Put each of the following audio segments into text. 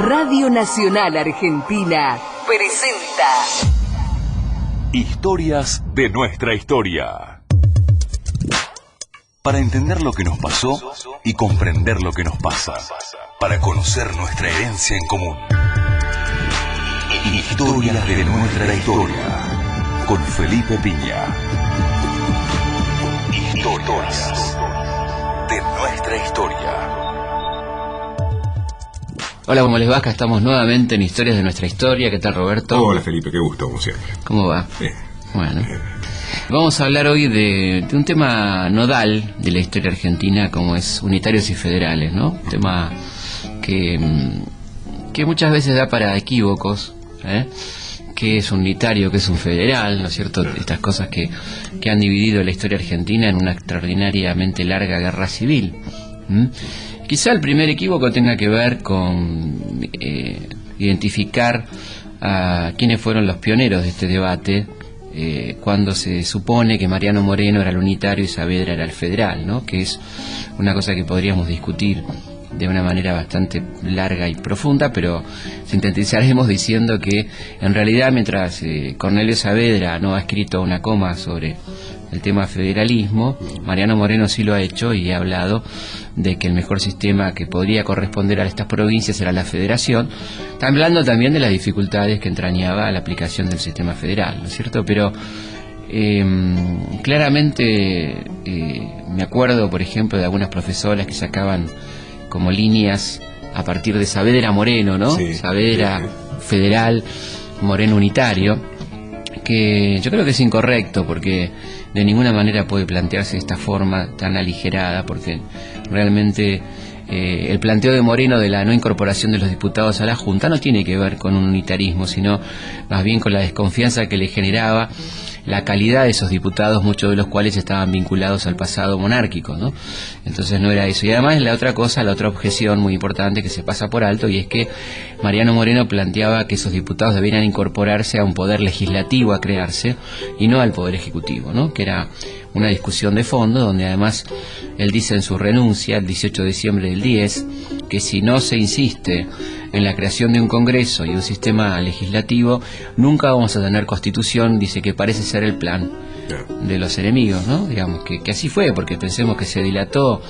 Radio Nacional Argentina presenta Historias de nuestra historia. Para entender lo que nos pasó y comprender lo que nos pasa. Para conocer nuestra herencia en común. Historias de nuestra historia. Con Felipe Piña. Historias de nuestra historia. Hola, ¿cómo les va? Acá estamos nuevamente en Historias de nuestra historia. ¿Qué tal, Roberto? Hola, Felipe, qué gusto, como siempre. ¿Cómo va? Bien. Bueno, vamos a hablar hoy de un tema nodal de la historia argentina, como es unitarios y federales, ¿no? Un tema que muchas veces da para equívocos, ¿Qué es un unitario, qué es un federal, ¿no es cierto? Estas cosas que han dividido la historia argentina en una extraordinariamente larga guerra civil. Quizá el primer equívoco tenga que ver con identificar a quiénes fueron los pioneros de este debate, cuando se supone que Mariano Moreno era el unitario y Saavedra era el federal, ¿no? Que es una cosa que podríamos discutir de una manera bastante larga y profunda, pero sintetizaremos diciendo que en realidad mientras Cornelio Saavedra no ha escrito una coma sobre el tema federalismo, Mariano Moreno sí lo ha hecho y ha hablado de que el mejor sistema que podría corresponder a estas provincias era la federación. Está hablando también de las dificultades que entrañaba la aplicación del sistema federal, ¿no es cierto? Pero claramente me acuerdo, por ejemplo, de algunas profesoras que sacaban como líneas a partir de Saavedra Moreno, ¿no? Sí, Saavedra sí. federal, Moreno unitario, que yo creo que es incorrecto porque de ninguna manera puede plantearse de esta forma tan aligerada, porque realmente el planteo de Moreno de la no incorporación de los diputados a la Junta no tiene que ver con un unitarismo, sino más bien con la desconfianza que le generaba la calidad de esos diputados, muchos de los cuales estaban vinculados al pasado monárquico, ¿no? Entonces no era eso. Y además la otra objeción muy importante que se pasa por alto, y es que Mariano Moreno planteaba que esos diputados debieran incorporarse a un poder legislativo a crearse y no al poder ejecutivo, ¿no? Que era una discusión de fondo donde además él dice en su renuncia el 18 de diciembre del 10 que si no se insiste en la creación de un Congreso y un sistema legislativo, nunca vamos a tener constitución. Dice que parece ser el plan de los enemigos, ¿no? Digamos que así fue, porque pensemos que se dilató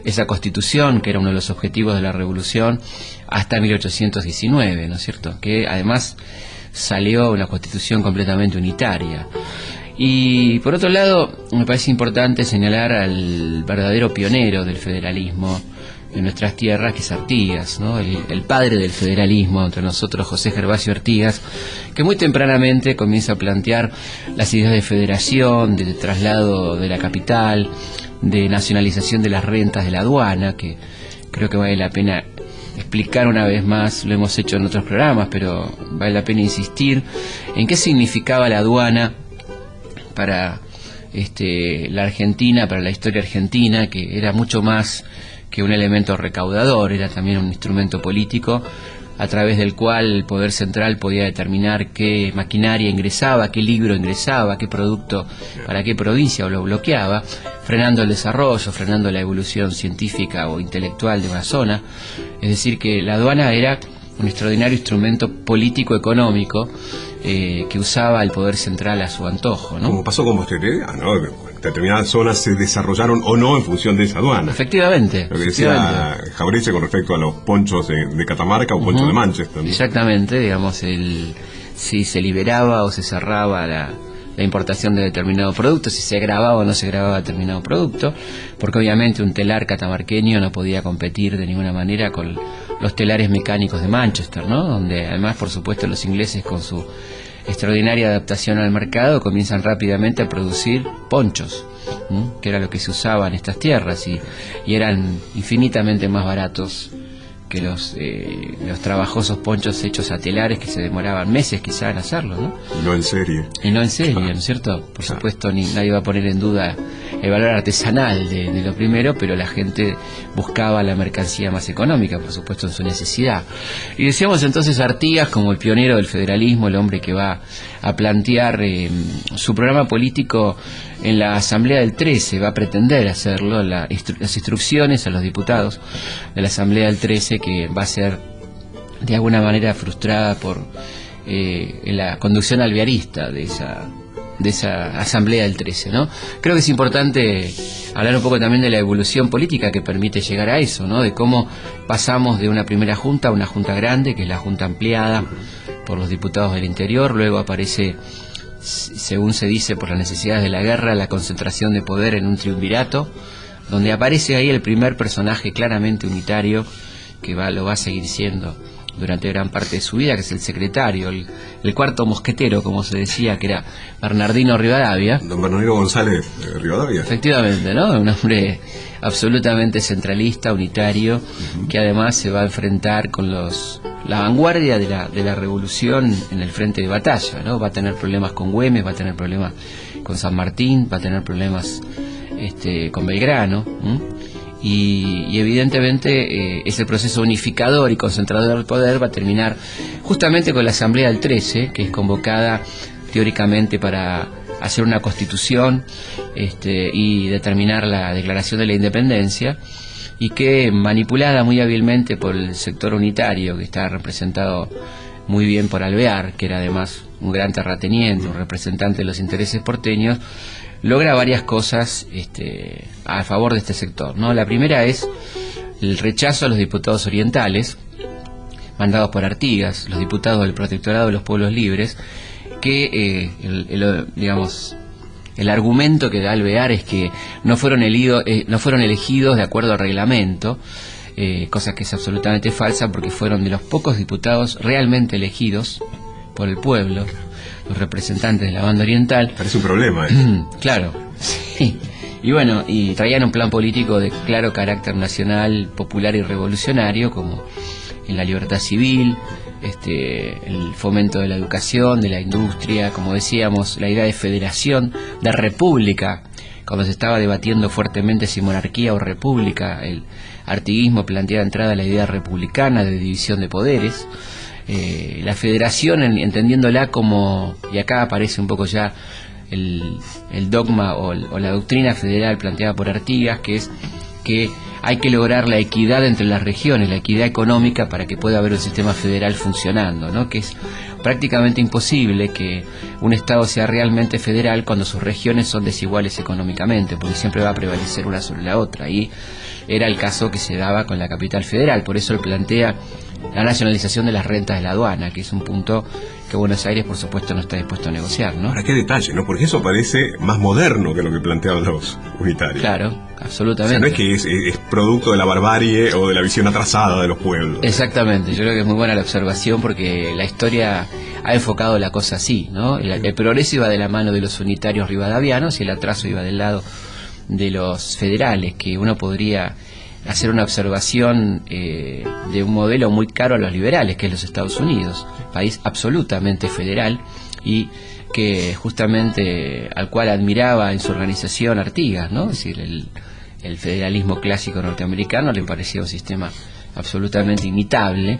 esa constitución, que era uno de los objetivos de la revolución, hasta 1819, ¿no es cierto? Que además salió una constitución completamente unitaria. Y por otro lado, me parece importante señalar al verdadero pionero del federalismo en nuestras tierras, que es Artigas, ¿no? El padre del federalismo entre nosotros, José Gervasio Artigas, que muy tempranamente comienza a plantear las ideas de federación, de traslado de la capital, de nacionalización de las rentas de la aduana, que creo que vale la pena explicar una vez más. Lo hemos hecho en otros programas, pero vale la pena insistir en qué significaba la aduana para la Argentina, para la historia argentina, que era mucho más que un elemento recaudador, era también un instrumento político a través del cual el poder central podía determinar qué maquinaria ingresaba, qué libro ingresaba, qué producto para qué provincia, o lo bloqueaba, frenando el desarrollo, frenando la evolución científica o intelectual de una zona. Es decir, que la aduana era un extraordinario instrumento político-económico que usaba el poder central a su antojo, ¿no? Como pasó con posterioridad, ¿no? Determinadas zonas se desarrollaron o no en función de esa aduana. Efectivamente. Lo que decía Jauretche con respecto a los ponchos de Catamarca o ponchos de Manchester, ¿no? Exactamente, digamos, si se liberaba o se cerraba la importación de determinado producto, si se grababa o no se grababa determinado producto, porque obviamente un telar catamarqueño no podía competir de ninguna manera con los telares mecánicos de Manchester, ¿no? Donde además, por supuesto, los ingleses, con su extraordinaria adaptación al mercado, comienzan rápidamente a producir ponchos, que era lo que se usaba en estas tierras, y eran infinitamente más baratos que los trabajosos ponchos hechos a telares, que se demoraban meses quizá en hacerlo, ¿no? Y no en serie. Y no en serie, ¿no es cierto? Por supuesto, nadie va a poner en duda el valor artesanal de lo primero, pero la gente buscaba la mercancía más económica, por supuesto, en su necesidad. Y decíamos entonces Artigas como el pionero del federalismo, el hombre que va a plantear su programa político en la Asamblea del 13, va a pretender hacerlo, las instrucciones a los diputados de la Asamblea del 13, que va a ser de alguna manera frustrada por la conducción alvearista de esa asamblea del 13, ¿no? Creo que es importante hablar un poco también de la evolución política que permite llegar a eso, ¿no? De cómo pasamos de una primera junta a una junta grande, que es la junta ampliada por los diputados del interior. Luego aparece, según se dice, por las necesidades de la guerra, la concentración de poder en un triunvirato, donde aparece ahí el primer personaje claramente unitario, que lo va a seguir siendo durante gran parte de su vida, que es el secretario, el cuarto mosquetero, como se decía, que era Bernardino Rivadavia. Don Bernardino González Rivadavia. Efectivamente, ¿no? Un hombre absolutamente centralista, unitario, que además se va a enfrentar con la vanguardia de la revolución en el frente de batalla, ¿no? Va a tener problemas con Güemes, va a tener problemas con San Martín, va a tener problemas con Belgrano, y evidentemente ese proceso unificador y concentrador del poder va a terminar justamente con la Asamblea del 13, que es convocada teóricamente para hacer una constitución y determinar la declaración de la independencia, y que, manipulada muy hábilmente por el sector unitario, que está representado muy bien por Alvear, que era además un gran terrateniente, un representante de los intereses porteños, logra varias cosas a favor de este sector, ¿no? La primera es el rechazo a los diputados orientales, mandados por Artigas, los diputados del Protectorado de los Pueblos Libres, que el argumento que da Alvear es que no fueron elegidos de acuerdo al reglamento, cosa que es absolutamente falsa, porque fueron de los pocos diputados realmente elegidos por el pueblo, los representantes de la banda oriental. Parece un problema, Claro, sí. Y bueno, y traían un plan político de claro carácter nacional, popular y revolucionario, como en la libertad civil, el fomento de la educación, de la industria, como decíamos, la idea de federación, de república, cuando se estaba debatiendo fuertemente si monarquía o república. El artiguismo planteaba entrada la idea republicana de división de poderes. La federación, entendiéndola como, y acá aparece un poco ya el dogma o la doctrina federal planteada por Artigas, que es que hay que lograr la equidad entre las regiones, la equidad económica, para que pueda haber un sistema federal funcionando, ¿no? Que es prácticamente imposible que un Estado sea realmente federal cuando sus regiones son desiguales económicamente, porque siempre va a prevalecer una sobre la otra, y era el caso que se daba con la capital federal. Por eso él plantea la nacionalización de las rentas de la aduana, que es un punto que Buenos Aires, por supuesto, no está dispuesto a negociar, ¿no? Ahora, qué detalle, ¿no? Porque eso parece más moderno que lo que planteaban los unitarios. Claro, absolutamente. O sea, no es que es producto de la barbarie o de la visión atrasada de los pueblos. Exactamente, yo creo que es muy buena la observación, porque la historia ha enfocado la cosa así, ¿no? El progreso iba de la mano de los unitarios rivadavianos y el atraso iba del lado de los federales, que uno podría hacer una observación de un modelo muy caro a los liberales, que es los Estados Unidos, país absolutamente federal, y que justamente al cual admiraba en su organización Artigas, ¿no? Es decir, el federalismo clásico norteamericano le parecía un sistema absolutamente imitable.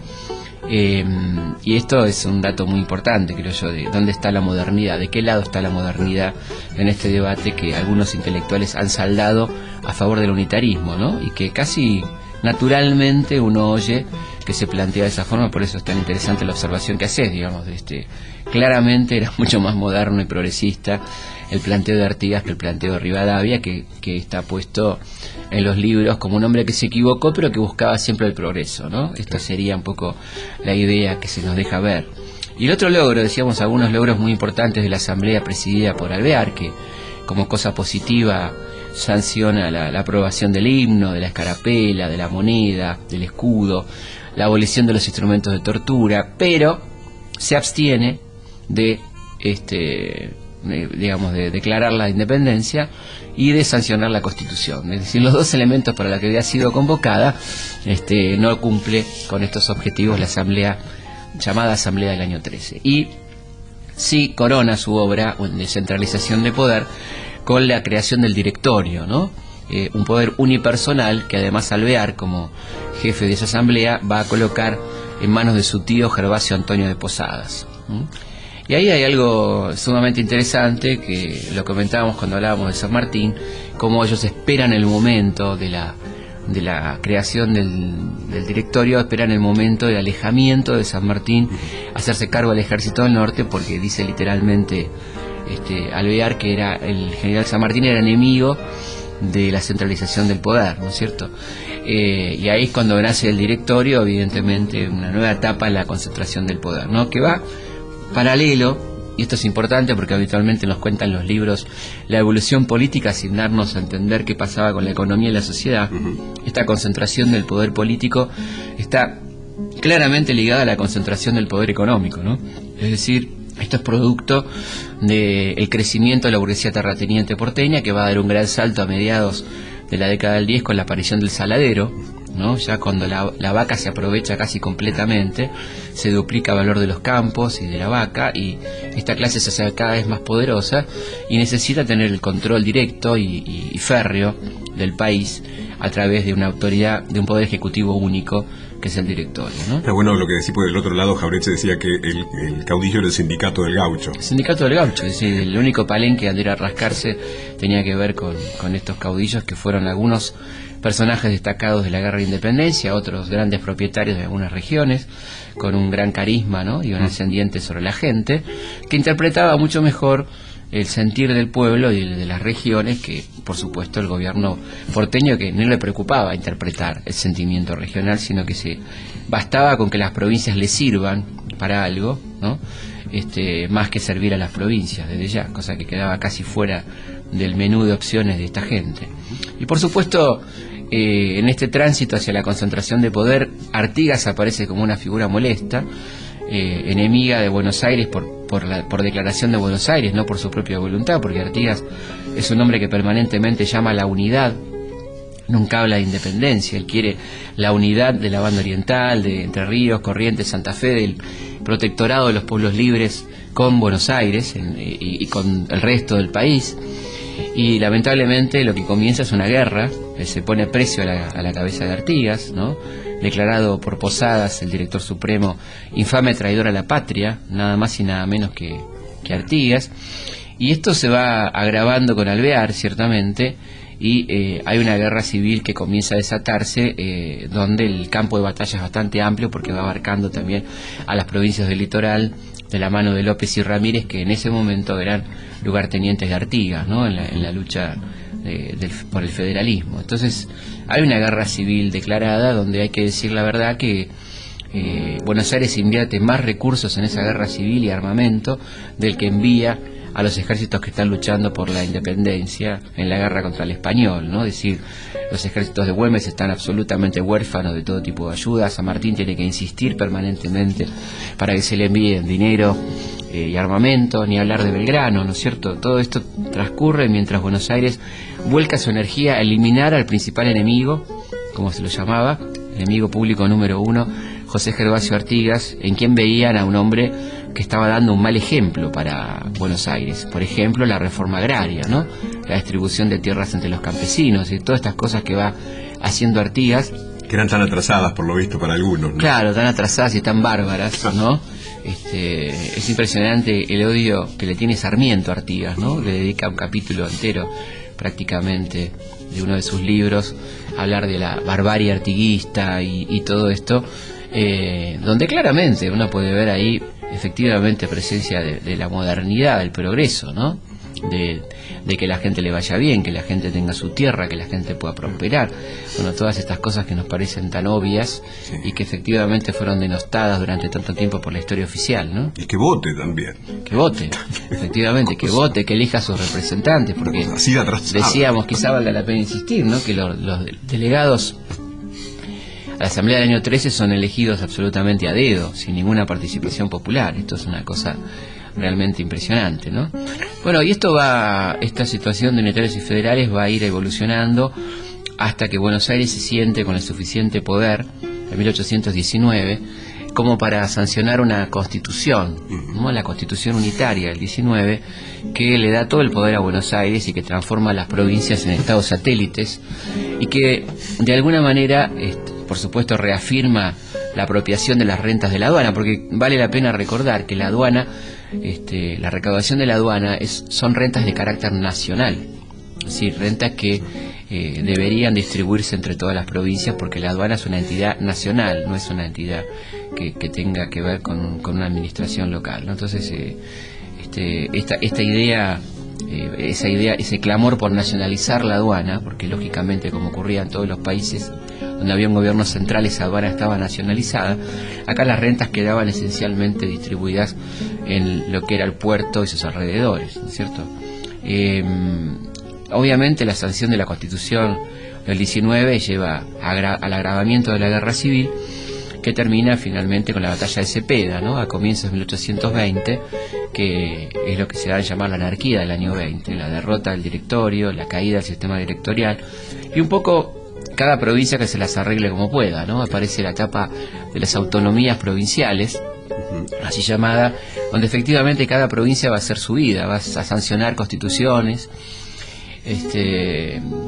Y esto es un dato muy importante, creo yo, de dónde está la modernidad, de qué lado está la modernidad en este debate que algunos intelectuales han saldado a favor del unitarismo, ¿no? Y que casi naturalmente uno oye que se plantea de esa forma. Por eso es tan interesante la observación que haces, digamos, claramente era mucho más moderno y progresista el planteo de Artigas que el planteo de Rivadavia, que está puesto en los libros como un hombre que se equivocó, pero que buscaba siempre el progreso, ¿no? Esta sería un poco la idea que se nos deja ver. Y el otro logro, decíamos, algunos logros muy importantes de la asamblea presidida por Alvear, que como cosa positiva sanciona la aprobación del himno, de la escarapela, de la moneda, del escudo, la abolición de los instrumentos de tortura, pero se abstiene de de declarar la independencia y de sancionar la Constitución. Es decir, los dos elementos para los que había sido convocada no cumple con estos objetivos la asamblea, llamada Asamblea del año 13. Y sí corona su obra de centralización de poder con la creación del directorio, ¿no? Un poder unipersonal que además Alvear, como jefe de esa asamblea, va a colocar en manos de su tío Gervasio Antonio de Posadas. Y ahí hay algo sumamente interesante, que lo comentábamos cuando hablábamos de San Martín, cómo ellos esperan el momento de la de la creación del directorio esperan el momento del alejamiento de San Martín, hacerse cargo del ejército del norte, porque dice literalmente Alvear que era el general San Martín era enemigo de la centralización del poder, ¿no es cierto? Y ahí es cuando nace el directorio, evidentemente una nueva etapa en la concentración del poder, ¿no? Que va paralelo, y esto es importante porque habitualmente nos cuentan los libros la evolución política sin darnos a entender qué pasaba con la economía y la sociedad. Esta concentración del poder político está claramente ligada a la concentración del poder económico, ¿no? Es decir, esto es producto del crecimiento de la burguesía terrateniente porteña, que va a dar un gran salto a mediados de la década del 10 con la aparición del saladero, ¿no? Ya cuando la vaca se aprovecha casi completamente, se duplica el valor de los campos y de la vaca, y esta clase se hace cada vez más poderosa y necesita tener el control directo y férreo del país a través de una autoridad, de un poder ejecutivo único, que es el directorio, ¿no? Está bueno lo que decís, porque del otro lado Jauretche decía que el caudillo era el sindicato del gaucho. El sindicato del gaucho, es decir, el único palenque al ir a rascarse tenía que ver con estos caudillos, que fueron algunos personajes destacados de la guerra de independencia, otros grandes propietarios de algunas regiones, con un gran carisma, ¿no? Y un ascendiente sobre la gente, que interpretaba mucho mejor el sentir del pueblo y de las regiones que, por supuesto, el gobierno porteño, que no le preocupaba interpretar el sentimiento regional, sino que se bastaba con que las provincias le sirvan para algo, ¿no? Más que servir a las provincias desde ya, cosa que quedaba casi fuera del menú de opciones de esta gente. Y por supuesto, en este tránsito hacia la concentración de poder, Artigas aparece como una figura molesta, enemiga de Buenos Aires por declaración de Buenos Aires, no por su propia voluntad, porque Artigas es un hombre que permanentemente llama a la unidad, nunca habla de independencia. Él quiere la unidad de la banda oriental, de Entre Ríos, Corrientes, Santa Fe, del protectorado de los pueblos libres con Buenos Aires y con el resto del país. Y lamentablemente lo que comienza es una guerra, se pone precio a la cabeza de Artigas, ¿no? Declarado por Posadas, el director supremo, infame traidor a la patria, nada más y nada menos que Artigas. Y esto se va agravando con Alvear, ciertamente, y hay una guerra civil que comienza a desatarse, donde el campo de batalla es bastante amplio, porque va abarcando también a las provincias del litoral, de la mano de López y Ramírez, que en ese momento eran lugartenientes de Artigas, ¿no? En la lucha por el federalismo. Entonces hay una guerra civil declarada, donde hay que decir la verdad que Buenos Aires invierte más recursos en esa guerra civil y armamento del que envía a los ejércitos que están luchando por la independencia en la guerra contra el español, ¿no? Es decir, los ejércitos de Güemes están absolutamente huérfanos de todo tipo de ayuda. San Martín tiene que insistir permanentemente para que se le envíen dinero y armamento, ni hablar de Belgrano, ¿no es cierto? Todo esto transcurre mientras Buenos Aires vuelca su energía a eliminar al principal enemigo, como se lo llamaba, enemigo público número 1, José Gervasio Artigas, en quien veían a un hombre que estaba dando un mal ejemplo para Buenos Aires. Por ejemplo, la reforma agraria, ¿no? La distribución de tierras entre los campesinos y todas estas cosas que va haciendo Artigas. Que eran tan atrasadas, por lo visto, para algunos, ¿no? Claro, tan atrasadas y tan bárbaras, ¿no? Es impresionante el odio que le tiene Sarmiento a Artigas, ¿no? Le dedica un capítulo entero, prácticamente, de uno de sus libros, a hablar de la barbarie artiguista y todo esto, donde claramente uno puede ver ahí efectivamente presencia de la modernidad, del progreso, ¿no? De que la gente le vaya bien, que la gente tenga su tierra, que la gente pueda prosperar. Bueno, todas estas cosas que nos parecen tan obvias, sí, y que efectivamente fueron denostadas durante tanto tiempo por la historia oficial, ¿no? Y que vote también. Que vote, efectivamente, que vote, que elija a sus representantes, porque decíamos, quizá valga la pena insistir, ¿no? Que los delegados a la Asamblea del año 13 son elegidos absolutamente a dedo, sin ninguna participación popular. Esto es una cosa realmente impresionante, ¿no? Bueno, y esta situación de unitarios y federales va a ir evolucionando hasta que Buenos Aires se siente con el suficiente poder, en 1819, como para sancionar una constitución, ¿no? La constitución unitaria del 19, que le da todo el poder a Buenos Aires y que transforma las provincias en estados satélites, y que de alguna manera, por supuesto, reafirma la apropiación de las rentas de la aduana, porque vale la pena recordar que la aduana, la recaudación de la aduana son rentas de carácter nacional, es decir, rentas que deberían distribuirse entre todas las provincias, porque la aduana es una entidad nacional, no es una entidad que tenga que ver con una administración local, ¿no? Entonces esta idea, ese clamor por nacionalizar la aduana, porque lógicamente, como ocurría en todos los países donde había un gobierno central, esa aduana estaba nacionalizada. Acá las rentas quedaban esencialmente distribuidas en lo que era el puerto y sus alrededores, ¿no es cierto? Obviamente la sanción de la Constitución del 19 lleva al agravamiento de la guerra civil, que termina finalmente con la batalla de Cepeda, ¿no? A comienzos de 1820, que es lo que se da a llamar la anarquía del año 20, la derrota del directorio, la caída del sistema directorial, y un poco cada provincia que se las arregle como pueda, ¿no? Aparece la etapa de las autonomías provinciales, así llamada, donde efectivamente cada provincia va a hacer su vida, va a sancionar constituciones,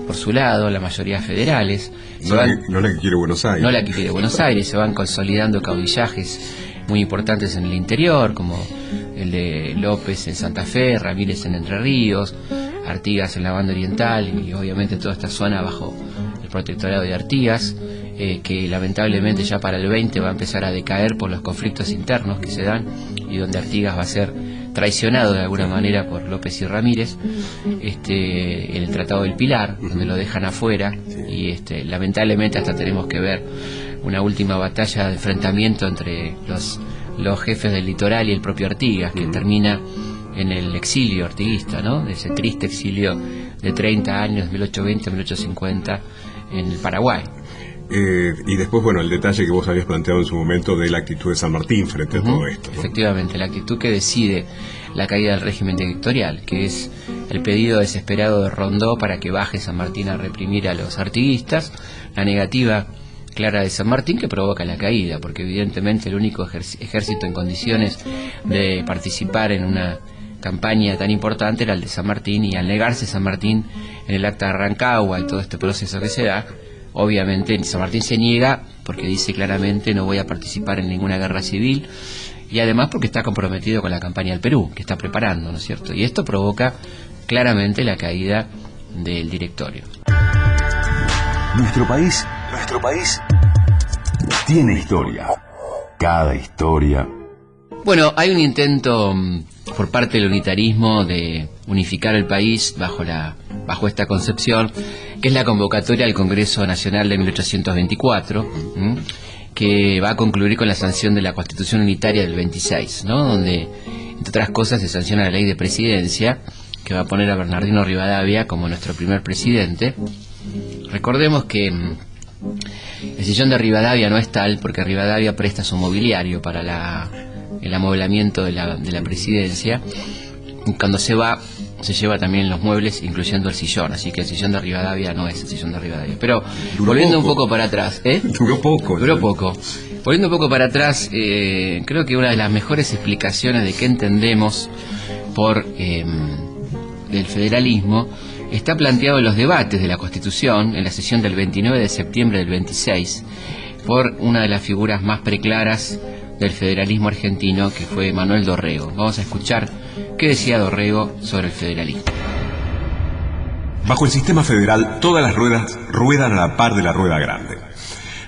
por su lado, la mayoría federales. No la que quiere Buenos Aires. No la que quiere Buenos Aires, se van consolidando caudillajes muy importantes en el interior, como el de López en Santa Fe, Ramírez en Entre Ríos, Artigas en la banda oriental, y obviamente toda esta zona bajo el protectorado de Artigas, que lamentablemente ya para el 20 va a empezar a decaer por los conflictos internos que se dan, y donde Artigas va a ser traicionado de alguna manera por López y Ramírez, en el Tratado del Pilar, donde lo dejan afuera, y lamentablemente hasta tenemos que ver una última batalla de enfrentamiento entre los jefes del litoral y el propio Artigas, que termina en el exilio artiguista, ¿no? Ese triste exilio de 30 años, 1820-1850, en el Paraguay. Y después, bueno, el detalle que vos habías planteado en su momento de la actitud de San Martín frente a todo esto, ¿no? Efectivamente, la actitud que decide la caída del régimen dictatorial, que es el pedido desesperado de Rondó para que baje San Martín a reprimir a los artiguistas, la negativa clara de San Martín que provoca la caída, porque evidentemente el único ejército en condiciones de participar en una campaña tan importante era el de San Martín, y al negarse San Martín en el acta de Rancagua y todo este proceso que se da, obviamente San Martín se niega porque dice claramente: no voy a participar en ninguna guerra civil, y además porque está comprometido con la campaña del Perú que está preparando, ¿no es cierto? Y esto provoca claramente la caída del directorio. Nuestro país tiene historia. Cada historia. Bueno, hay un intento por parte del unitarismo de unificar el país bajo esta concepción, que es la convocatoria al Congreso Nacional de 1824, que va a concluir con la sanción de la Constitución Unitaria del 26, ¿no? Donde, entre otras cosas, se sanciona la ley de presidencia, que va a poner a Bernardino Rivadavia como nuestro primer presidente. Recordemos que el sillón de Rivadavia no es tal, porque Rivadavia presta su mobiliario para el amueblamiento de la presidencia. Cuando se va, se lleva también los muebles, incluyendo el sillón, así que el sillón de Rivadavia no es el sillón de Rivadavia. Pero volviendo un poco para atrás, Duró poco. Volviendo un poco para atrás, creo que una de las mejores explicaciones de qué entendemos por el federalismo está planteado en los debates de la Constitución, en la sesión del 29 de septiembre del 26, por una de las figuras más preclaras del federalismo argentino, que fue Manuel Dorrego. Vamos a escuchar qué decía Dorrego sobre el federalismo. Bajo el sistema federal, todas las ruedas ruedan a la par de la rueda grande.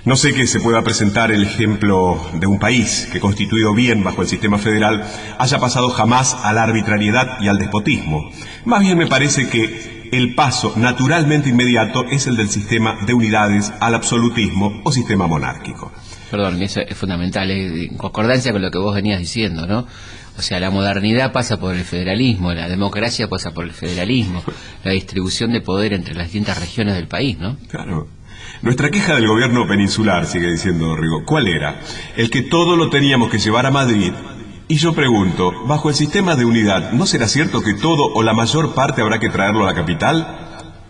No sé que se pueda presentar el ejemplo de un país que, constituido bien bajo el sistema federal, haya pasado jamás a la arbitrariedad y al despotismo. Más bien me parece que el paso naturalmente inmediato es el del sistema de unidades al absolutismo o sistema monárquico. Perdón, eso es fundamental, en concordancia con lo que vos venías diciendo, ¿no? O sea, la modernidad pasa por el federalismo, la democracia pasa por el federalismo, la distribución de poder entre las distintas regiones del país, ¿no? Claro. Nuestra queja del gobierno peninsular, sigue diciendo Dorrego, ¿cuál era? El que todo lo teníamos que llevar a Madrid. Y yo pregunto, bajo el sistema de unidad, ¿no será cierto que todo o la mayor parte habrá que traerlo a la capital?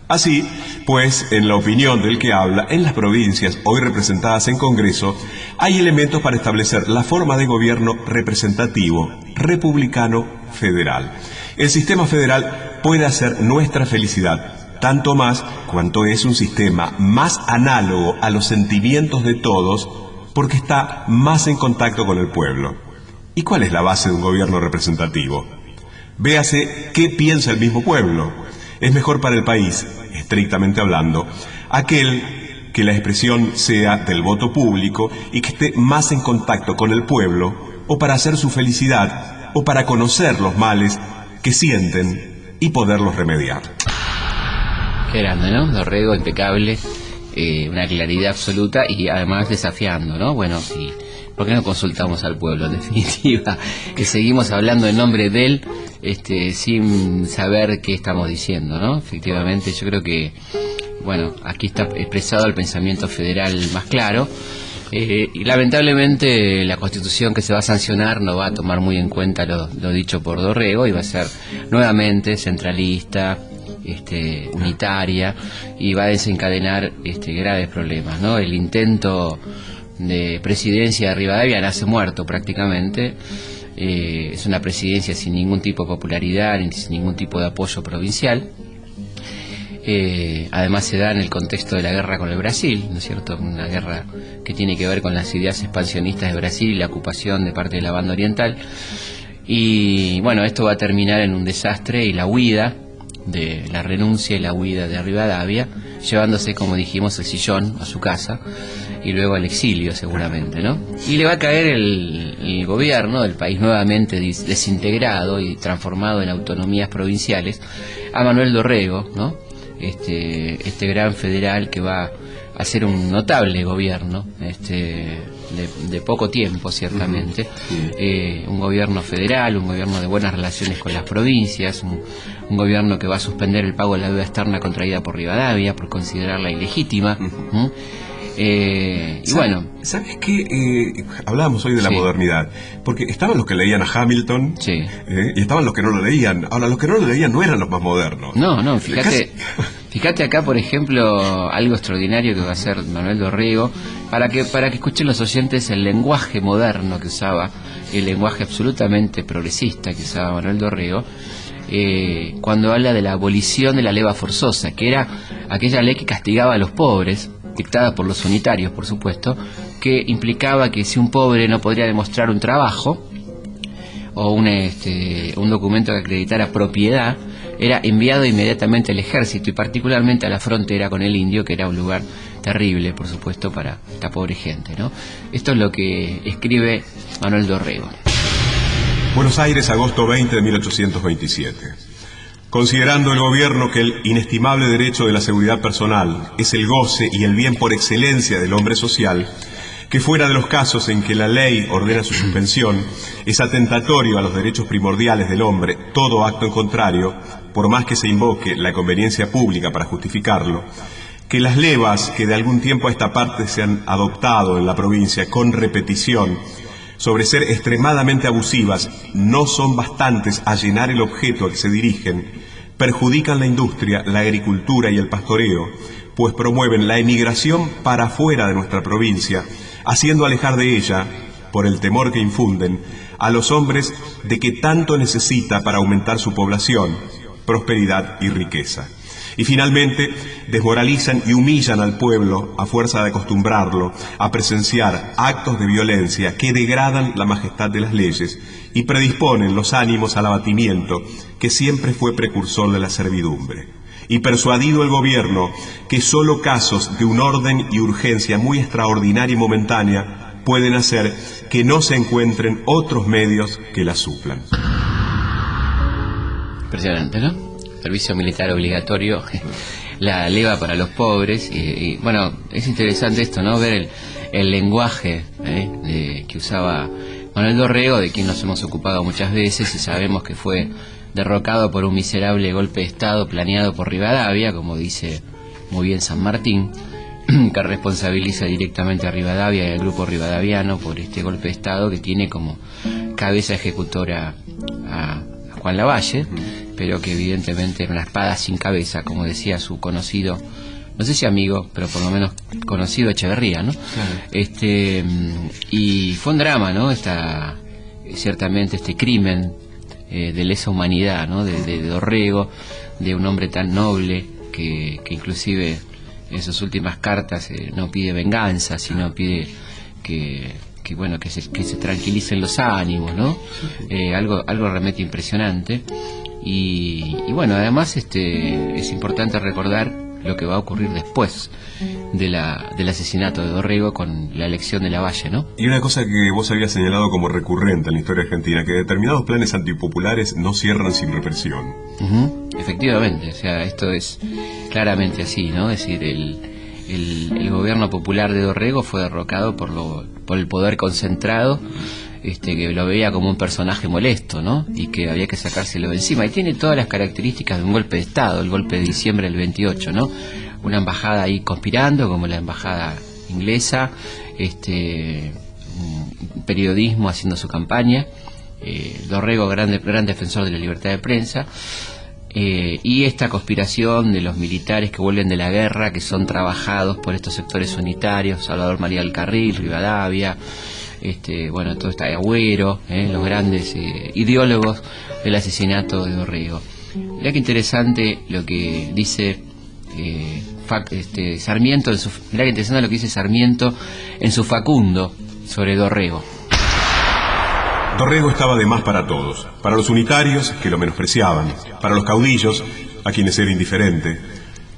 Así, pues, en la opinión del que habla, en las provincias hoy representadas en Congreso, hay elementos para establecer la forma de gobierno representativo, republicano, federal. El sistema federal puede hacer nuestra felicidad, tanto más cuanto es un sistema más análogo a los sentimientos de todos, porque está más en contacto con el pueblo. ¿Y cuál es la base de un gobierno representativo? Véase qué piensa el mismo pueblo. Es mejor para el país, estrictamente hablando, aquel que la expresión sea del voto público y que esté más en contacto con el pueblo, o para hacer su felicidad, o para conocer los males que sienten y poderlos remediar. Qué grande, ¿no? Dorrego, impecable, una claridad absoluta y además desafiando, ¿no? Bueno, sí, ¿por qué no consultamos al pueblo, en definitiva? Que seguimos hablando en nombre de él, sin saber qué estamos diciendo, ¿no? Efectivamente, yo creo que, bueno, aquí está expresado el pensamiento federal más claro, y lamentablemente la Constitución que se va a sancionar no va a tomar muy en cuenta lo dicho por Dorrego y va a ser nuevamente centralista, unitaria, y va a desencadenar graves problemas, ¿no? El intento de presidencia de Rivadavia nace muerto prácticamente. Es una presidencia sin ningún tipo de popularidad ni sin ningún tipo de apoyo provincial. Además se da en el contexto de la guerra con el Brasil, ¿no es cierto? Una guerra que tiene que ver con las ideas expansionistas de Brasil y la ocupación de parte de la banda oriental. Y bueno, esto va a terminar en un desastre y la huida de la renuncia y la huida de Rivadavia, llevándose, como dijimos, el sillón a su casa y luego al exilio seguramente, ¿no? Y le va a caer el gobierno del país nuevamente desintegrado y transformado en autonomías provinciales a Manuel Dorrego, ¿no? Este gran federal que va a hacer un notable gobierno, de poco tiempo ciertamente, un gobierno federal, un gobierno de buenas relaciones con las provincias, un gobierno que va a suspender el pago de la deuda externa contraída por Rivadavia por considerarla ilegítima. Y bueno, ¿sabes qué? Hablábamos hoy de la modernidad, porque estaban los que leían a Hamilton, sí, y estaban los que no lo leían. Ahora, los que no lo leían no eran los más modernos. No, fíjate acá, por ejemplo, algo extraordinario que va a hacer Manuel Dorrego, para que escuchen los oyentes el lenguaje moderno que usaba, el lenguaje absolutamente progresista que usaba Manuel Dorrego, cuando habla de la abolición de la leva forzosa, que era aquella ley que castigaba a los pobres, dictada por los unitarios, por supuesto, que implicaba que si un pobre no podría demostrar un trabajo o un documento que acreditara propiedad, era enviado inmediatamente al ejército y particularmente a la frontera con el indio, que era un lugar terrible, por supuesto, para esta pobre gente, ¿no? Esto es lo que escribe Manuel Dorrego. Buenos Aires, agosto 20 de 1827. Considerando el gobierno que el inestimable derecho de la seguridad personal es el goce y el bien por excelencia del hombre social, que fuera de los casos en que la ley ordena su suspensión, es atentatorio a los derechos primordiales del hombre todo acto en contrario, por más que se invoque la conveniencia pública para justificarlo, que las levas que de algún tiempo a esta parte se han adoptado en la provincia con repetición, sobre ser extremadamente abusivas, no son bastantes a llenar el objeto a que se dirigen, perjudican la industria, la agricultura y el pastoreo, pues promueven la emigración para fuera de nuestra provincia, haciendo alejar de ella, por el temor que infunden, a los hombres de que tanto necesita para aumentar su población, prosperidad y riqueza. Y finalmente desmoralizan y humillan al pueblo a fuerza de acostumbrarlo a presenciar actos de violencia que degradan la majestad de las leyes y predisponen los ánimos al abatimiento que siempre fue precursor de la servidumbre. Y persuadido el gobierno que solo casos de un orden y urgencia muy extraordinaria y momentánea pueden hacer que no se encuentren otros medios que la suplan. Impresionante, ¿no? Servicio militar obligatorio, la leva para los pobres, y bueno, es interesante esto, ¿no? Ver el lenguaje que usaba Manuel Dorrego, de quien nos hemos ocupado muchas veces y sabemos que fue derrocado por un miserable golpe de Estado planeado por Rivadavia, como dice muy bien San Martín, que responsabiliza directamente a Rivadavia y al grupo rivadaviano por este golpe de Estado que tiene como cabeza ejecutora a Juan Lavalle, pero que evidentemente era una espada sin cabeza, como decía su conocido, no sé si amigo, pero por lo menos conocido Echeverría, ¿no? Claro. Y fue un drama, ¿no? Ciertamente este crimen de lesa humanidad, ¿no? De Dorrego, de un hombre tan noble que inclusive en sus últimas cartas no pide venganza, sino pide que se tranquilicen los ánimos, ¿no? Algo realmente impresionante. Y bueno, además es importante recordar lo que va a ocurrir después del asesinato de Dorrego con la elección de Lavalle, ¿no? Y una cosa que vos habías señalado como recurrente en la historia argentina, que determinados planes antipopulares no cierran sin represión. Efectivamente, o sea, esto es claramente así, ¿no? Es decir, el gobierno popular de Dorrego fue derrocado por el poder concentrado, que lo veía como un personaje molesto, ¿no? Y que había que sacárselo de encima. Y tiene todas las características de un golpe de Estado, el golpe de diciembre del 28, ¿no? Una embajada ahí conspirando, como la embajada inglesa, periodismo haciendo su campaña, Dorrego gran defensor de la libertad de prensa, y esta conspiración de los militares que vuelven de la guerra, que son trabajados por estos sectores unitarios, Salvador María del Carril, Rivadavia, todo está Agüero, los grandes ideólogos del asesinato de Dorrego. Mirá qué interesante lo que dice Sarmiento en su Facundo sobre Dorrego. Dorrego estaba de más para todos, para los unitarios, que lo menospreciaban, para los caudillos, a quienes era indiferente,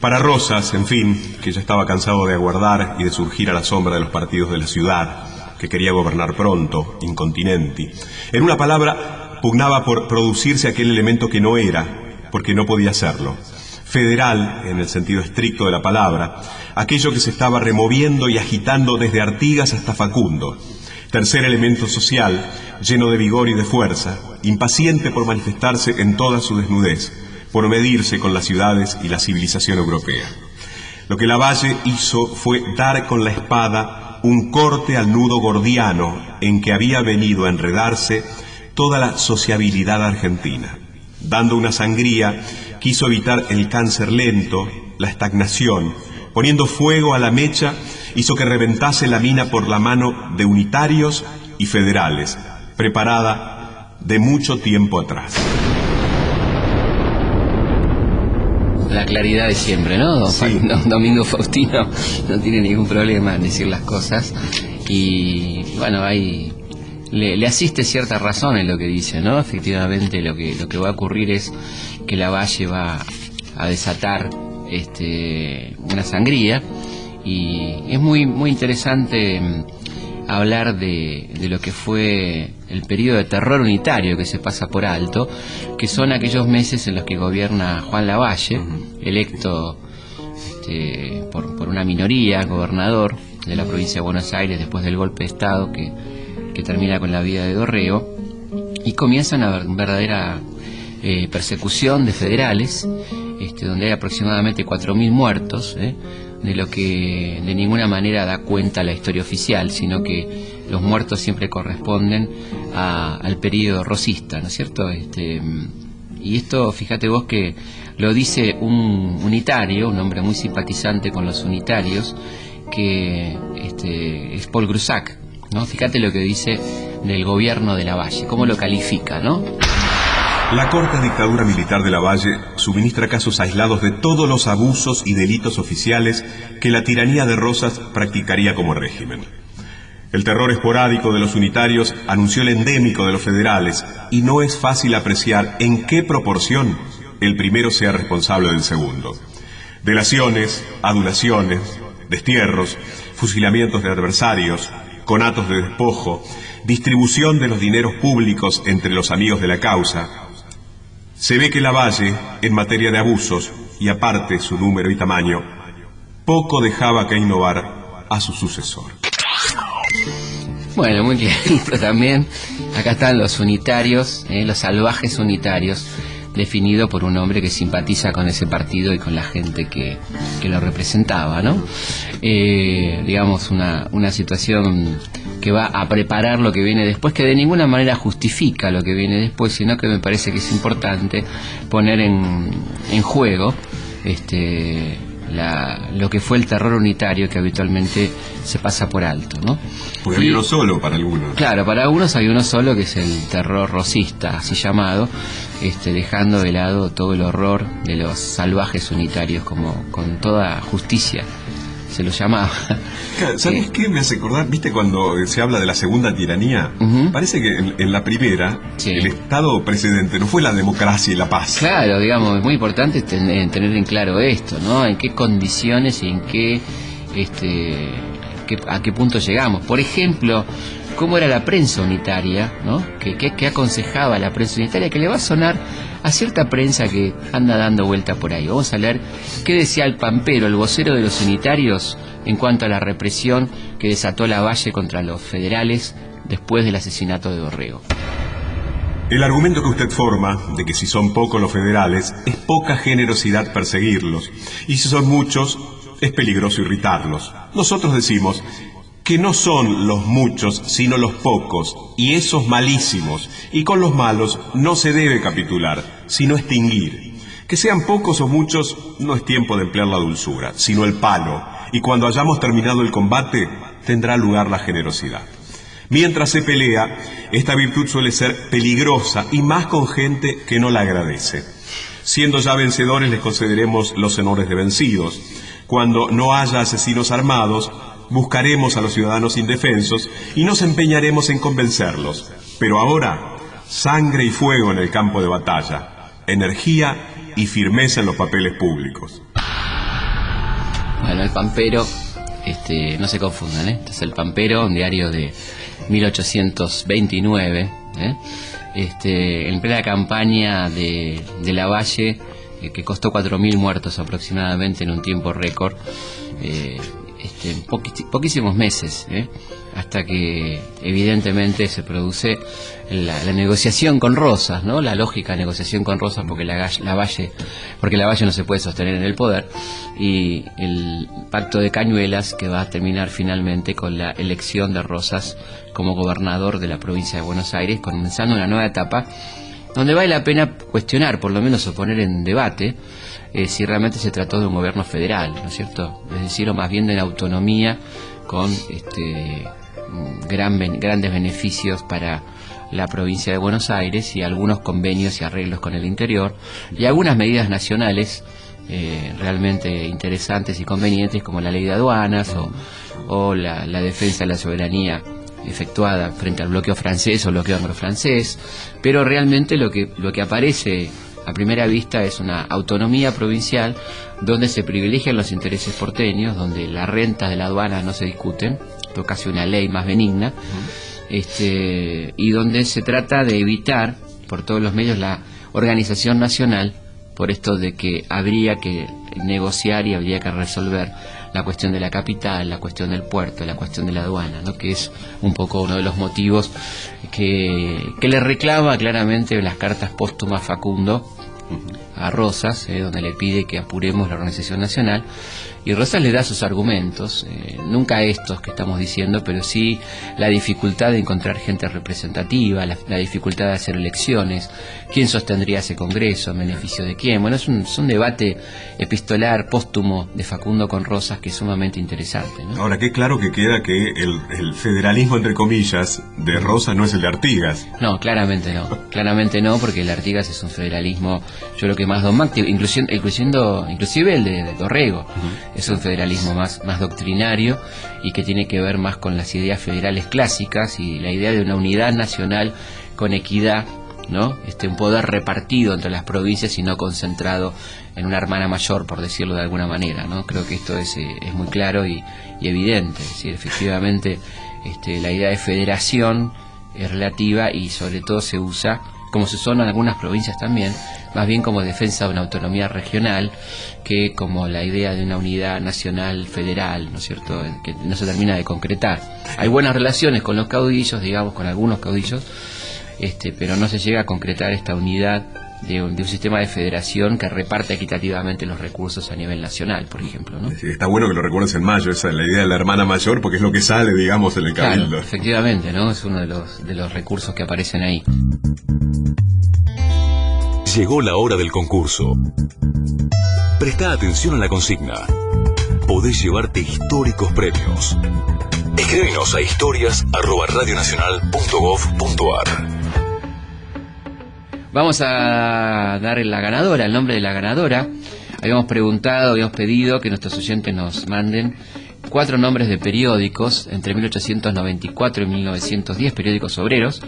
para Rosas, en fin, que ya estaba cansado de aguardar y de surgir a la sombra de los partidos de la ciudad, que quería gobernar pronto, incontinenti. En una palabra, pugnaba por producirse aquel elemento que no era, porque no podía serlo. Federal, en el sentido estricto de la palabra, aquello que se estaba removiendo y agitando desde Artigas hasta Facundo. Tercer elemento social, lleno de vigor y de fuerza, impaciente por manifestarse en toda su desnudez, por medirse con las ciudades y la civilización europea. Lo que Lavalle hizo fue dar con la espada un corte al nudo gordiano en que había venido a enredarse toda la sociabilidad argentina. Dando una sangría, quiso evitar el cáncer lento, la estagnación. Poniendo fuego a la mecha, hizo que reventase la mina por la mano de unitarios y federales, preparada de mucho tiempo atrás. La claridad de siempre, ¿no? Sí. Domingo Faustino no tiene ningún problema en decir las cosas, y bueno, ahí le asiste cierta razón en lo que dice, ¿no? Efectivamente lo que va a ocurrir es que Lavalle va a desatar una sangría, y es muy interesante hablar de lo que fue el periodo de terror unitario que se pasa por alto, que son aquellos meses en los que gobierna Juan Lavalle, electo por una minoría, gobernador de la provincia de Buenos Aires después del golpe de Estado que termina con la vida de Dorrego, y comienza una verdadera persecución de federales, donde hay aproximadamente 4.000 muertos, de lo que de ninguna manera da cuenta la historia oficial, sino que los muertos siempre corresponden al periodo rosista, ¿no es cierto? Y esto, fíjate vos que lo dice un unitario, un hombre muy simpatizante con los unitarios, que es Paul Grusac, ¿no? Fíjate lo que dice del gobierno de Lavalle, cómo lo califica, ¿no? La corta dictadura militar de Lavalle suministra casos aislados de todos los abusos y delitos oficiales que la tiranía de Rosas practicaría como régimen. El terror esporádico de los unitarios anunció el endémico de los federales, y no es fácil apreciar en qué proporción el primero sea responsable del segundo. Delaciones, adulaciones, destierros, fusilamientos de adversarios, conatos de despojo, distribución de los dineros públicos entre los amigos de la causa. Se ve que Lavalle, en materia de abusos, y aparte su número y tamaño, poco dejaba que innovar a su sucesor. Bueno, muy clarito también. Acá están los unitarios, los salvajes unitarios, definido por un hombre que simpatiza con ese partido y con la gente que lo representaba, ¿no? Digamos, una situación que va a preparar lo que viene después, que de ninguna manera justifica lo que viene después, sino que me parece que es importante poner en juego lo que fue el terror unitario, que habitualmente se pasa por alto, ¿no? Porque había uno solo para algunos. Claro, para algunos hay uno solo, que es el terror rosista, así llamado, dejando de lado todo el horror de los salvajes unitarios, como con toda justicia se lo llamaba. ¿Sabes qué me hace acordar? ¿Viste cuando se habla de la segunda tiranía? Parece que en la primera, el Estado precedente no fue la democracia y la paz. Claro, digamos, es muy importante tener en claro esto, ¿no? En qué condiciones y en qué, a qué punto llegamos. Por ejemplo, cómo era la prensa unitaria, ¿no? ¿Qué aconsejaba la prensa unitaria? Que le va a sonar a cierta prensa que anda dando vuelta por ahí. Vamos a leer qué decía el Pampero, el vocero de los unitarios, en cuanto a la represión que desató Lavalle contra los federales después del asesinato de Dorrego. El argumento que usted forma, de que si son pocos los federales, es poca generosidad perseguirlos, y si son muchos, es peligroso irritarlos. Nosotros decimos que no son los muchos, sino los pocos, y esos malísimos, y con los malos no se debe capitular, sino extinguir. Que sean pocos o muchos no es tiempo de emplear la dulzura, sino el palo, y cuando hayamos terminado el combate, tendrá lugar la generosidad. Mientras se pelea, esta virtud suele ser peligrosa, y más con gente que no la agradece. Siendo ya vencedores, les concederemos los honores de vencidos. Cuando no haya asesinos armados, buscaremos a los ciudadanos indefensos y nos empeñaremos en convencerlos. Pero ahora, sangre y fuego en el campo de batalla, energía y firmeza en los papeles públicos. Bueno, el Pampero, no se confundan, Este es el Pampero, un diario de 1829, en plena campaña de Lavalle, que costó 4.000 muertos aproximadamente en un tiempo récord. Poquísimos meses, hasta que evidentemente se produce la negociación con Rosas, ¿no? La lógica negociación con Rosas, porque Lavalle no se puede sostener en el poder, y el pacto de Cañuelas, que va a terminar finalmente con la elección de Rosas como gobernador de la provincia de Buenos Aires, comenzando una nueva etapa donde vale la pena cuestionar, por lo menos, o poner en debate si realmente se trató de un gobierno federal, ¿no es cierto? Es decir, o más bien de la autonomía con grandes beneficios para la provincia de Buenos Aires y algunos convenios y arreglos con el interior y algunas medidas nacionales realmente interesantes y convenientes, como la ley de aduanas o la defensa de la soberanía efectuada frente al bloqueo francés o bloqueo anglo-francés, pero realmente lo que aparece a primera vista es una autonomía provincial donde se privilegian los intereses porteños, donde las rentas de la aduana no se discuten, esto es casi una ley más benigna, y donde se trata de evitar por todos los medios la organización nacional, por esto de que habría que negociar y habría que resolver la cuestión de la capital, la cuestión del puerto, la cuestión de la aduana, ¿no? Que es un poco uno de los motivos que le reclama claramente las cartas póstumas Facundo a Rosas, donde le pide que apuremos la organización nacional, y Rosas le da sus argumentos, nunca estos que estamos diciendo, pero sí la dificultad de encontrar gente representativa, la dificultad de hacer elecciones, quién sostendría ese congreso, en beneficio de quién. Bueno, es un debate epistolar póstumo de Facundo con Rosas que es sumamente interesante, ¿no? Ahora, qué claro que queda que el federalismo, entre comillas, de Rosas no es el de Artigas. No, claramente no, porque el Artigas es un federalismo, yo creo que más dogmático, inclusive el de Dorrego. Es un federalismo más doctrinario y que tiene que ver más con las ideas federales clásicas y la idea de una unidad nacional con equidad, ¿no? Un poder repartido entre las provincias y no concentrado en una hermana mayor, por decirlo de alguna manera, ¿no? Creo que esto es muy claro y evidente. Es decir, efectivamente, la idea de federación es relativa y sobre todo se usa, como se usa en algunas provincias también, más bien como defensa de una autonomía regional que como la idea de una unidad nacional federal, ¿no es cierto?, que no se termina de concretar. Hay buenas relaciones con los caudillos, digamos, con algunos caudillos, pero no se llega a concretar esta unidad de un sistema de federación que reparte equitativamente los recursos a nivel nacional, por ejemplo, ¿no? Sí, está bueno que lo recuerdes en mayo, esa es la idea de la hermana mayor, porque es lo que sale, digamos, en el cabildo. Claro, efectivamente, ¿no? Es uno de los recursos que aparecen ahí. Llegó la hora del concurso. Presta atención a la consigna. Podés llevarte históricos premios. Escríbenos a historias@radionacional.gov.ar. Vamos a dar el nombre de la ganadora. Habíamos pedido que nuestros oyentes nos manden 4 nombres de periódicos entre 1894 y 1910, periódicos obreros,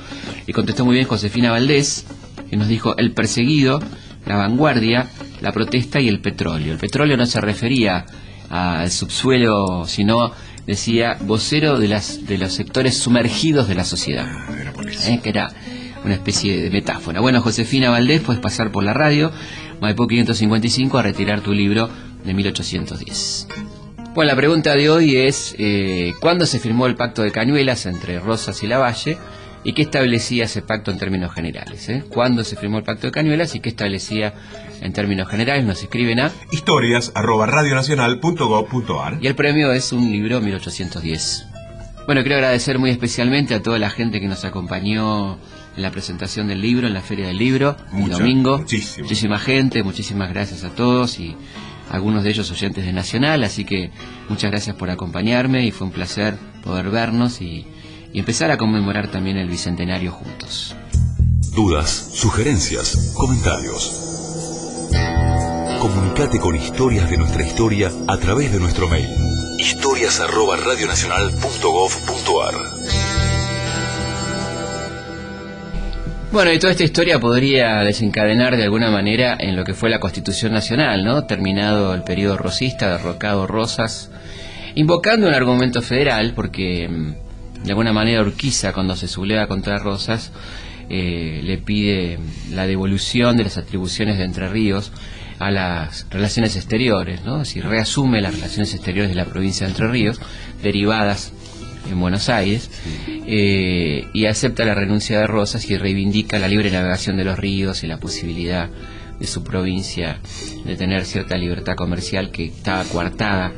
y contestó muy bien Josefina Valdés, que nos dijo: El Perseguido, La Vanguardia, La Protesta y El Petróleo. El petróleo no se refería al subsuelo, sino decía vocero de los sectores sumergidos de la sociedad, que era una especie de metáfora. Bueno, Josefina Valdés, puedes pasar por la radio Maipú 555 a retirar tu libro de 1810. Bueno, la pregunta de hoy es ¿cuándo se firmó el Pacto de Cañuelas entre Rosas y Lavalle? ¿Y qué establecía ese pacto en términos generales? ¿Cuándo se firmó el Pacto de Cañuelas y qué establecía en términos generales? Nos escriben a historias@radionacional.gov.ar. y el premio es un libro 1810. Bueno, quiero agradecer muy especialmente a toda la gente que nos acompañó en la presentación del libro, en la Feria del Libro, el domingo. Muchísima gente, muchísimas gracias a todos, y algunos de ellos oyentes de Nacional, así que muchas gracias por acompañarme y fue un placer poder vernos y empezar a conmemorar también el bicentenario juntos. Dudas, sugerencias, comentarios. Comunicate con Historias de nuestra historia a través de nuestro mail. historias@radionacional.gov.ar. Bueno, y toda esta historia podría desencadenar de alguna manera en lo que fue la Constitución Nacional, ¿no? Terminado el periodo rosista, derrocado Rosas, invocando un argumento federal, porque de alguna manera Urquiza, cuando se subleva contra Rosas, le pide la devolución de las atribuciones de Entre Ríos a las relaciones exteriores, ¿no? Es decir, reasume las relaciones exteriores de la provincia de Entre Ríos, derivadas en Buenos Aires, y acepta la renuncia de Rosas y reivindica la libre navegación de los ríos y la posibilidad de su provincia de tener cierta libertad comercial que estaba coartada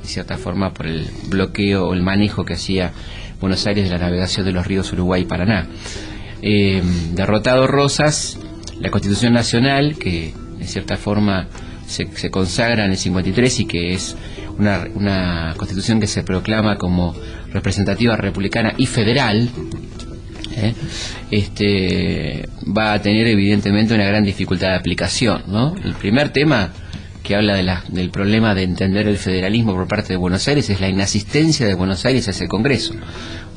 de cierta forma por el bloqueo o el manejo que hacía Buenos Aires de la navegación de los ríos Uruguay y Paraná. Derrotado Rosas, la Constitución Nacional, que de cierta forma se consagra en el 53 y que es una constitución que se proclama como representativa, republicana y federal, va a tener evidentemente una gran dificultad de aplicación, ¿no? El primer tema que habla del problema de entender el federalismo por parte de Buenos Aires es la inasistencia de Buenos Aires a ese Congreso,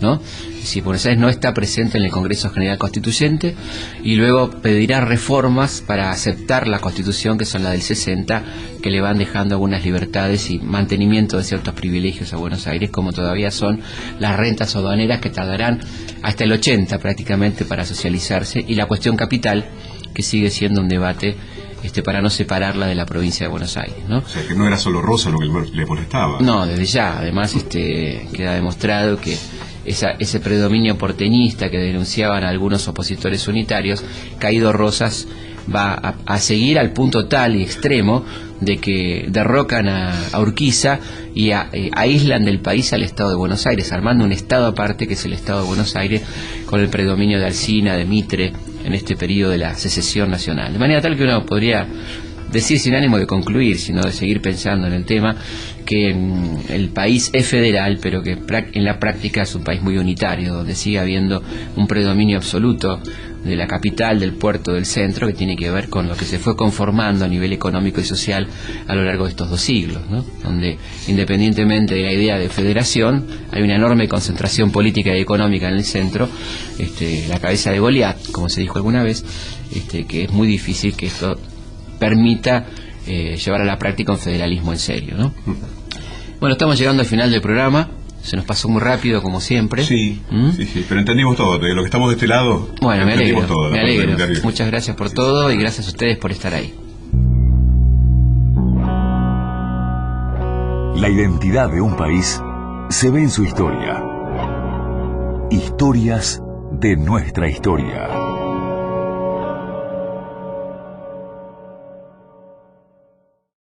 ¿no? Si Buenos Aires no está presente en el Congreso General Constituyente, y luego pedirá reformas para aceptar la Constitución, que son la del 60, que le van dejando algunas libertades y mantenimiento de ciertos privilegios a Buenos Aires, como todavía son las rentas aduaneras, que tardarán hasta el 80 prácticamente para socializarse, y la cuestión capital, que sigue siendo un debate para no separarla de la provincia de Buenos Aires, ¿no? O sea, que no era solo Rosa lo que le molestaba. No, desde ya. Además, queda demostrado que ese predominio porteñista que denunciaban algunos opositores unitarios, caído Rosas, va a seguir al punto tal y extremo de que derrocan a Urquiza y aíslan del país al Estado de Buenos Aires, armando un Estado aparte, que es el Estado de Buenos Aires, con el predominio de Alsina, de Mitre, en este periodo de la secesión nacional. De manera tal que uno podría decir, sin ánimo de concluir, sino de seguir pensando en el tema, que el país es federal, pero que en la práctica es un país muy unitario, donde sigue habiendo un predominio absoluto de la capital, del puerto, del centro, que tiene que ver con lo que se fue conformando a nivel económico y social a lo largo de estos 2 siglos, ¿no? Donde, independientemente de la idea de federación, hay una enorme concentración política y económica en el centro, la cabeza de Goliat, como se dijo alguna vez, que es muy difícil que esto permita llevar a la práctica un federalismo en serio, ¿no? Bueno, estamos llegando al final del programa. Se nos pasó muy rápido, como siempre. Sí, sí, pero entendimos todo. De lo que estamos de este lado, bueno, me alegro, todo, me alegro. Muchas gracias por todo y gracias a ustedes por estar ahí. La identidad de un país se ve en su historia. Historias de nuestra historia.